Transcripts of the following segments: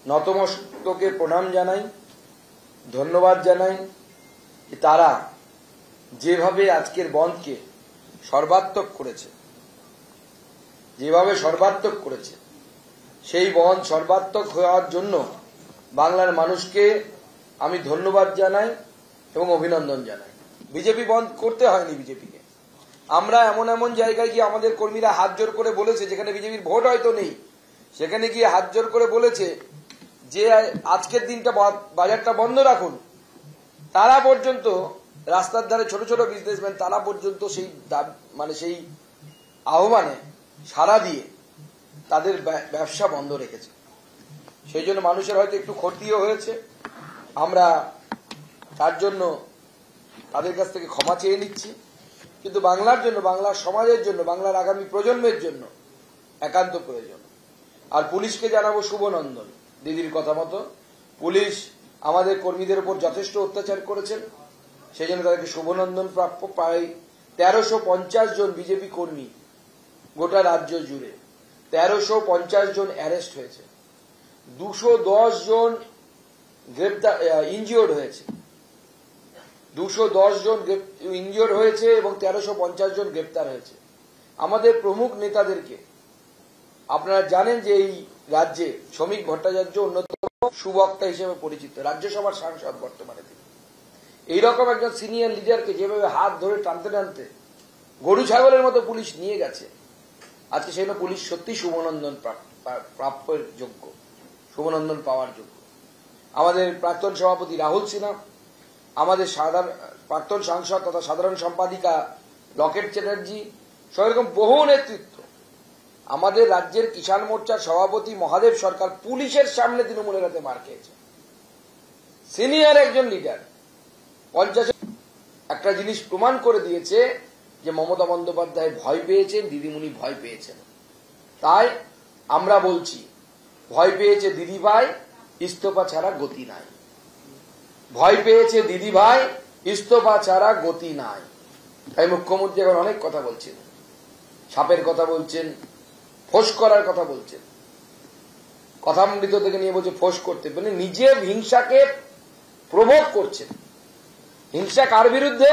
নতমস্তকে প্রণাম জানাই, ধন্যবাদ জানাই তারা যেভাবে আজকের বন্ধকে সর্বাত্মক করেছে, সেই বন্ধ সর্বাত্মক হওয়ার জন্য বাংলার মানুষকে আমি ধন্যবাদ জানাই এবং অভিনন্দন জানাই। বিজেপি বন্ধ করতে হয়নি বিজেপিকে। আমরা এমন এমন জায়গায় গিয়ে আমাদের কর্মীরা হাত জোর করে বলেছে, যেখানে বিজেপির ভোট হয়তো নেই, সেখানে গিয়ে হাত জোর করে বলেছে যে আজকের দিনটা বাজারটা বন্ধ রাখুন। তারা পর্যন্ত রাস্তার ধারে ছোট ছোট বিজনেসম্যান তারা পর্যন্ত সেই আহ্বানে সাড়া দিয়ে তাদের ব্যবসা বন্ধ রেখেছে। সেই জন্য মানুষের হয়তো একটু ক্ষতিও হয়েছে। আমরা তার জন্য তাদের কাছ থেকে ক্ষমা চেয়ে নিচ্ছি, কিন্তু বাংলার জন্য, বাংলার সমাজের জন্য, বাংলার আগামী প্রজন্মের জন্য একান্ত প্রয়োজন। আর পুলিশকে জানাবো শুভনন্দন। দিদির কথা মতো পুলিশ আমাদের কর্মীদের উপর যথেষ্ট অত্যাচার করেছেন, সেই জন্য তাদেরকে শুভনন্দন প্রাপ্য। প্রায় 1350 জন বিজেপি কর্মী গোটা রাজ্য জুড়ে 1350 জন অ্যারেস্ট হয়েছে, 210 জন গ্রেপ্তার ইনজিওর্ড হয়েছে, 210 জন ইনজিওর্ড হয়েছে এবং 1350 জন গ্রেপ্তার হয়েছে। আমাদের প্রমুখ নেতাদেরকে আপনারা জানেন যে এই রাজ্যে শ্রমিক ভট্টাচার্য অন্যতম সুবক্তা হিসেবে পরিচিত, রাজ্যসভার সাংসদ বর্তমানে তিনি। এইরকম একজন সিনিয়র লিডারকে যেভাবে হাত ধরে টানতে টানতে গরু ছাগলের মতো পুলিশ নিয়ে গেছে, আজকে সেই পুলিশ সত্যি শুভনন্দন প্রাপ্যের যোগ্য, শুভনন্দন পাওয়ার যোগ্য। আমাদের প্রাক্তন সভাপতি রাহুল সিনহা, আমাদের প্রাক্তন সাংসদ তথা সাধারণ সম্পাদিকা লকেট চ্যাটার্জি, সেরকম বহু নেতৃত্ব। আমাদের রাজ্যের কিষাণ মোর্চার সভাপতি মহাদেব সরকার পুলিশের সামনে তৃণমূলের হাতে মার খেয়েছে। সিনিয়র একজন লিডার 50 একটা জিনিস প্রমাণ করে দিয়েছে যে মমতা বন্দ্যোপাধ্যায় ভয় পেয়েছেন, দিদিমণি ভয় পেয়েছেন। তাই আমরা বলছি, ভয় পেয়েছে দিদিভাই, ইস্তফা ছাড়া গতি নাই। ভয় পেয়েছে দিদিভাই, ইস্তফা ছাড়া গতি নাই। তাই মুখ্যমন্ত্রী এখন অনেক কথা বলছেন, সাপের কথা বলছেন, ফোঁস করার কথা বলছেন, কথামৃত থেকে নিয়ে বলছে ফোঁস করতে, মানে নিজের হিংসাকে প্রভোগ করছেন। হিংসা কার বিরুদ্ধে?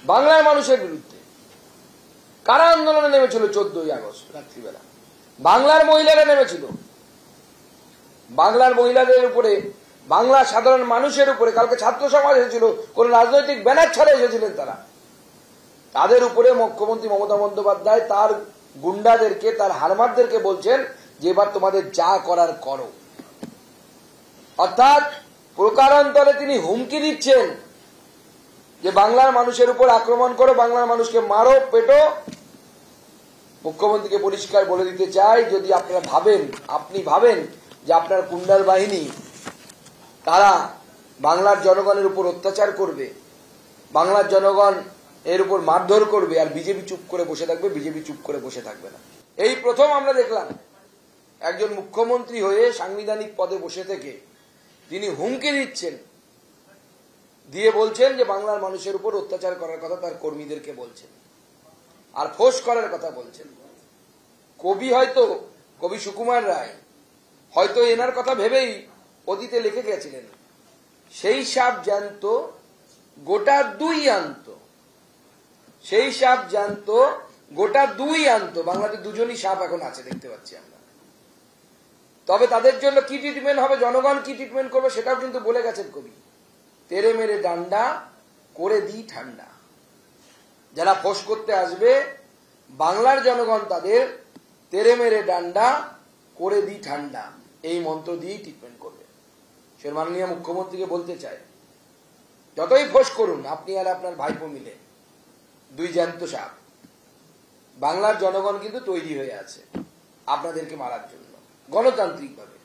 বাংলার মানুষের বিরুদ্ধে। কারা আন্দোলনে নেমেছিল 14ই আগস্ট রাত্রিবেলা? বাংলার মহিলারা নেমেছিল। বাংলার মহিলাদের উপরে, বাংলার সাধারণ মানুষের উপরে। কালকে ছাত্র সমাজ এসেছিল, কোন রাজনৈতিক ব্যানার ছাড়া এসেছিলেন তারা। তাদের উপরে মুখ্যমন্ত্রী মমতা বন্দ্যোপাধ্যায় তার গুন্ডাদেরকে, তার হারমারদেরকে বলছেন যে এবার তোমাদের যা করার করো। অর্থাৎ প্রকারান্তরে তিনি হুমকি দিচ্ছেন যে বাংলার মানুষের উপর আক্রমণ করো, বাংলার মানুষকে মারো, পেটো। মুখ্যমন্ত্রীকে পরিষ্কার বলে দিতে চাই, যদি আপনি ভাবেন যে আপনার গুন্ডার বাহিনী তারা বাংলার জনগণের উপর অত্যাচার করবে, বাংলার জনগণ এর উপর মারধর করবে, আর বিজেপি চুপ করে বসে থাকবে, বিজেপি চুপ করে বসে থাকবে না। এই প্রথম আমরা দেখলাম একজন মুখ্যমন্ত্রী হয়ে সাংবিধানিক পদে বসে থেকে তিনি হুমকি দিচ্ছেন, দিয়ে বলছেন যে বাংলার মানুষের উপর অত্যাচার করার কথা তার কর্মীদেরকে বলছেন, আর ফোঁস করার কথা বলছেন। কবি সুকুমার রায় হয়তো এনার কথা ভেবেই অতীতে লিখে গেছিলেন, সেই সাপ জ্যান্ত গোটা দুই আনত, সেই সাপ জ্যান্ত গোটা দুই আনত। বাংলাতে দুজনই সাপ এখন আছে, দেখতে পাচ্ছি আমরা। তবে তাদের জন্য কি ট্রিটমেন্ট হবে, জনগণ কি ট্রিটমেন্ট করবে, সেটাও কিন্তু বলে গেছেন কবি। তেরে মেরে ডান্ডা করে দিই ঠান্ডা। যারা ফোঁস করতে আসবে, বাংলার জনগণ তাদের তেরে মেরে ডান্ডা করে দিই ঠান্ডা, এই মন্ত্র দিয়েই ট্রিটমেন্ট করবে। সে মাননীয় মুখ্যমন্ত্রীকে বলতে চায়, যতই ফোঁস করুন, আপনি আর আপনার ভাইপো মিলে দুই জ্যান্ত সাপ। বাংলার জনগণ কিন্তু তৈরি হয়ে আছে আপনাদেরকে মারার জন্য, গণতান্ত্রিকভাবে,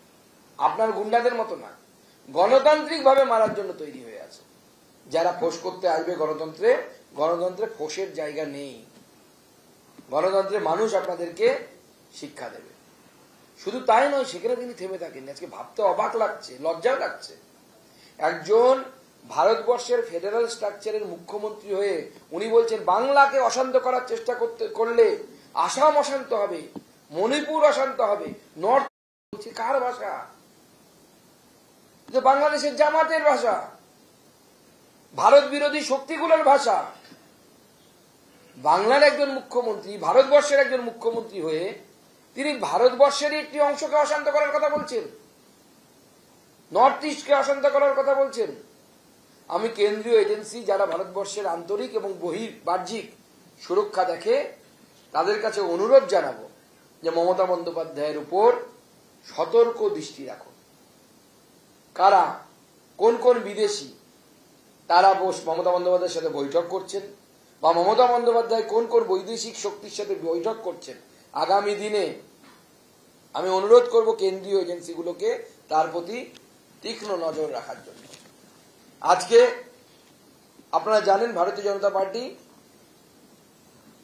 আপনার গুন্ডাদের মতো না, গণতান্ত্রিকভাবে মারার জন্য তৈরি হয়ে আছে। যারা ফোঁস করতে আসবে গণতন্ত্রে ফোঁসের জায়গা নেই। গণতন্ত্রে মানুষ আপনাদেরকে শিক্ষা দেবে। শুধু তাই নয়, সেখানে তিনি থেমে থাকেন। আজকে ভাবতে অবাক লাগছে, লজ্জা লাগছে। একজন ভারতবর্ষের ফেডারেল স্ট্রাকচারের মুখ্যমন্ত্রী হয়ে উনি বলছেন বাংলাকে অশান্ত করার চেষ্টা করলে আসাম অশান্ত হবে, মণিপুর অশান্ত হবে, নর্থ। কার ভাষা? যে বাংলাদেশের জামাতের ভাষা, ভারত বিরোধী শক্তিগুলোর ভাষা। বাংলার একজন মুখ্যমন্ত্রী, ভারতবর্ষের একজন মুখ্যমন্ত্রী হয়ে তিনি ভারতবর্ষের একটি অংশকে অশান্ত করার কথা বলছেন, নর্থ ইস্টকে অশান্ত করার কথা বলছেন। আমি কেন্দ্রীয় এজেন্সি যারা ভারতবর্ষের আন্তরিক এবং বাহ্যিক সুরক্ষা দেখে তাদের কাছে অনুরোধ জানাবো যে মমতা বন্দ্যোপাধ্যায়ের উপর সতর্ক দৃষ্টি রাখুন। কারা, কোন কোন বিদেশি তারা মমতা বন্দ্যোপাধ্যায়ের সাথে বৈঠক করছেন, বা মমতা বন্দ্যোপাধ্যায় কোন কোন বৈদেশিক শক্তির সাথে বৈঠক করছেন, আগামী দিনে আমি অনুরোধ করব কেন্দ্রীয় এজেন্সিগুলোকে তার প্রতি তীক্ষ্ণ নজর রাখার জন্য। আজকে আপনারা জানেন ভারতীয় জনতা পার্টি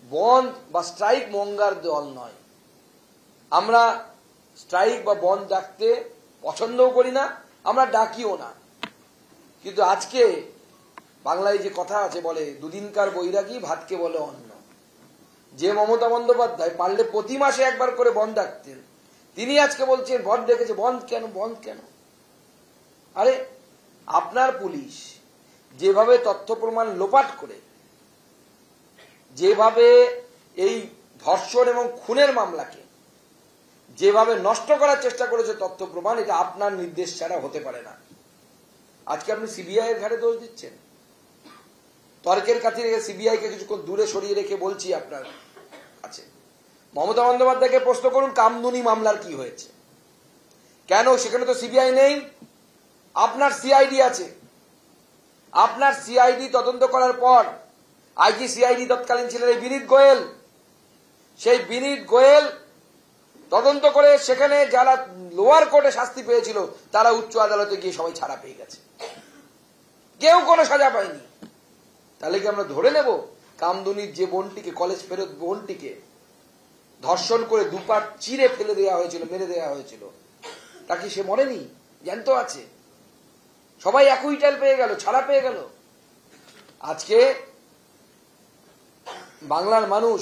বন্ধ বা স্ট্রাইক মঙ্গার দল নয়। আমরা স্ট্রাইক বা বন্ধ ডাকতে পছন্দও করি না, আমরা ডাকিও না। কিন্তু আজকে বাংলায় যে কথা আছে, বলে দুদিনকার বৈরাগী ভাতকে বলে অন্ন। যে মমতা বন্দ্যোপাধ্যায় পারলে প্রতি মাসে একবার করে বন্ধ ডাকতেন, তিনি আজকে বলছেন বন্ধ ডেকেছে, বন্ধ কেন, বন্ধ কেন? আরে আপনার পুলিশ যেভাবে তথ্য প্রমাণ লোপাট করে, যেভাবে এই ধর্ষণ এবং খুনের মামলাকে যেভাবে নষ্ট করার চেষ্টা করেছে তথ্য প্রমাণ, এটা আপনার নির্দেশ ছাড়া হতে পারে না। আজকে আপনি সিবিআই এর ঘাড়ে দোষ দিচ্ছেন। তর্কের কাছে সিবিআই কে কিছুক্ষণ দূরে সরিয়ে রেখে বলছি আপনার কাছে, মমতা বন্দ্যোপাধ্যায়কে প্রশ্ন করুন কামদুনি মামলার কি হয়েছে, কেন সেখানে তো সিবিআই নেই, আপনার সিআইডি আছে। আপনার সিআইডি তদন্ত করার পর আইজি সিআইডি তৎকালীন ছিলেন এই বিনীত গোয়েল। সেই বিনীত গোয়েল তদন্ত করে সেখানে যারা লোয়ার কোর্টে শাস্তি পেয়েছিল তারা উচ্চ আদালতে গিয়ে সবাই ছাড়া পেয়ে গেছে, কেউ কোনো সাজা পায়নি। তাহলে কি আমরা ধরে নেব কামদুনির যে বোনটিকে, কলেজ ফেরত বোনটিকে ধর্ষণ করে দুপাট চিরে ফেলে দেওয়া হয়েছিল, মেরে দেওয়া হয়েছিল, তা কি সে মরেনি? জ্ঞান আছে, সবাই একই টাইল পেয়ে গেল, ছাড়া পেয়ে গেল। আজকে বাংলার মানুষ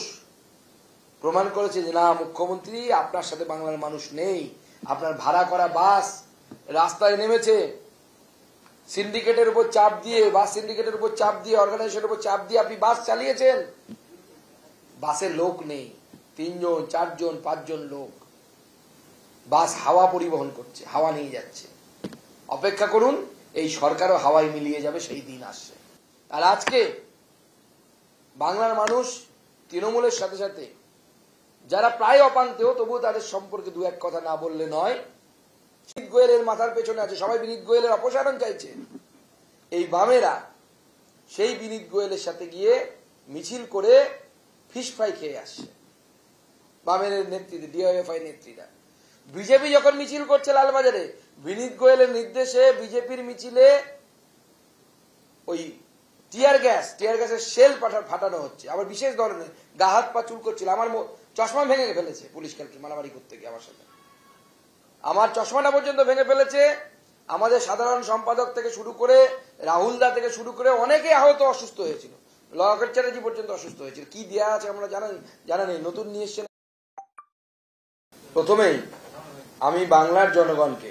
প্রমাণ করেছে যে না, মুখ্যমন্ত্রী আপনার সাথে বাংলার মানুষ নেই। আপনার ভাড়া করা বাস রাস্তায় নেমেছে, সিন্ডিকেটের উপর চাপ দিয়ে, বাস সিন্ডিকেটের উপর চাপ দিয়ে, অর্গানাইজেশনের উপর চাপ দিয়ে আপনি বাস চালিয়েছেন। বাসে লোক নেই, 3 জন 4 জন 5 জন লোক। বাস হাওয়া পরিবহন করছে, হাওয়া নিয়ে যাচ্ছে। অপেক্ষা করুন, এই সরকারও হাওয়ায় মিলিয়ে যাবে, সেই দিন আসছে। আর আজকে বাংলার মানুষ তৃণমূলের সাথে সাথে যারা প্রায় অপান্তেও, তবুও তাদের সম্পর্কে দু এক কথা না বললে নয়। বিনীত গোয়েলের মাথার পেছনে আছে, সবাই বিনীত গোয়েলের অপসারণ চাইছে। এই বামেরা সেই বিনীত গোয়েলের সাথে গিয়ে মিছিল করে ফিশ ফ্রাই খেয়ে আসছে, বামের নেতৃত্বে, ডিওএফআই নেত্রীরা। বিজেপি যখন মিছিল করছে লালবাজারে, বিনীত গোয়েলের নির্দেশে বিজেপির মিছিলে ওই টিয়ার গ্যাসের শেল ফাটানো হচ্ছে, আবার বিশেষ ধরনের, গা হাত পা চুল করছিল। আমার চশমা ভেঙে ফেলেছে পুলিশ কালকে মারামারি করতে গিয়ে আমার সাথে, আমার চশমাটা পর্যন্ত ভেঙে ফেলেছে। আমাদের সাধারণ সম্পাদক থেকে শুরু করে, রাহুল দা থেকে শুরু করে অনেকে আহত, অসুস্থ হয়েছিল, লকেট চ্যাটার্জি পর্যন্ত অসুস্থ হয়েছিল। কি দেয়া আছে আমরা জানা নেই, নতুন নিয়ে এসছেন। প্রথমেই আমি বাংলার জনগণকে